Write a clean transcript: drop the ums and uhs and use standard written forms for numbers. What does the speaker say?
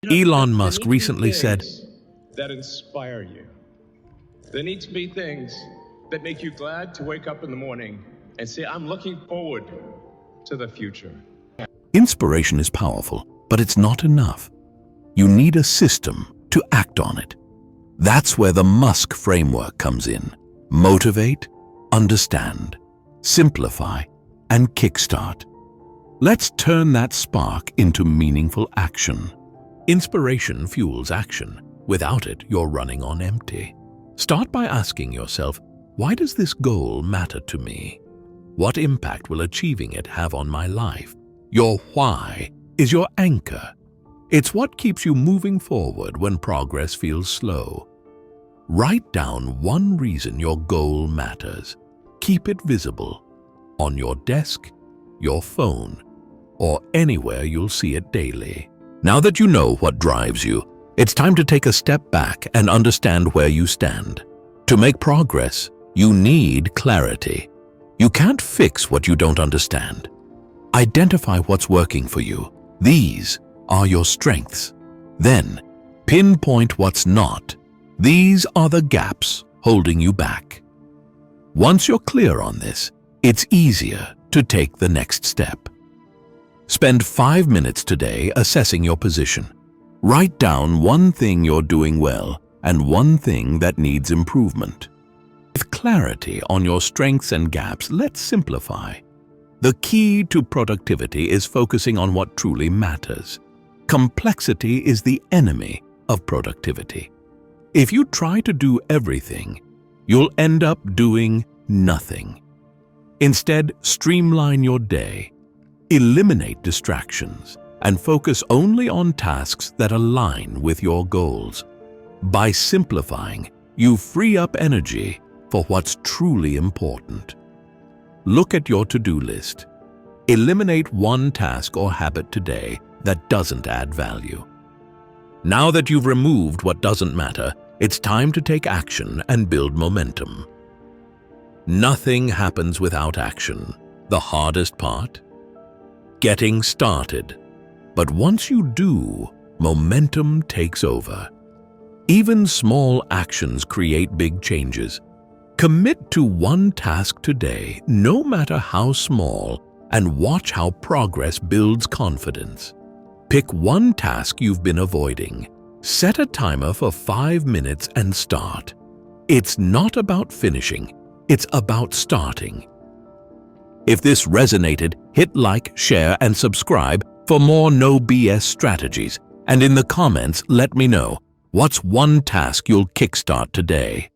Elon There Musk need to be recently said, things that inspire you. There need to be things that make you glad to wake up in the morning and say, I'm looking forward to the future. inspiration is powerful, but it's not enough. You need a system to act on it. That's where the MUSK Framework comes in. Motivate, understand, simplify, and kickstart. Let's turn that spark into meaningful action. Inspiration fuels action. Without it, you're running on empty. Start by asking yourself, why does this goal matter to me? What impact will achieving it have on my life? Your why is your anchor. It's what keeps you moving forward when progress feels slow. Write down one reason your goal matters. Keep it visible on your desk, your phone, or anywhere you'll see it daily. Now that you know what drives you, it's time to take a step back and understand where you stand. To make progress, you need clarity. You can't fix what you don't understand. Identify what's working for you. These are your strengths. Then, pinpoint what's not. These are the gaps holding you back. Once you're clear on this, it's easier to take the next step. Spend 5 minutes today assessing your position. Write down one thing you're doing well and one thing that needs improvement. With clarity on your strengths and gaps, let's simplify. The key to productivity is focusing on what truly matters. Complexity is the enemy of productivity. If you try to do everything, you'll end up doing nothing. Instead, streamline your day. Eliminate distractions and focus only on tasks that align with your goals. By simplifying, you free up energy for what's truly important. Look at your to-do list. Eliminate one task or habit today that doesn't add value. Now that you've removed what doesn't matter, it's time to take action and build momentum. Nothing happens without action. The hardest part? Getting started. But once you do, momentum takes over. Even small actions create big changes. Commit to one task today, no matter how small, and watch how progress builds confidence. Pick one task you've been avoiding. Set a timer for 5 minutes and start. It's not about finishing, it's about starting. If this resonated, hit like, share, and subscribe for more no BS strategies. And in the comments, let me know, what's one task you'll kickstart today?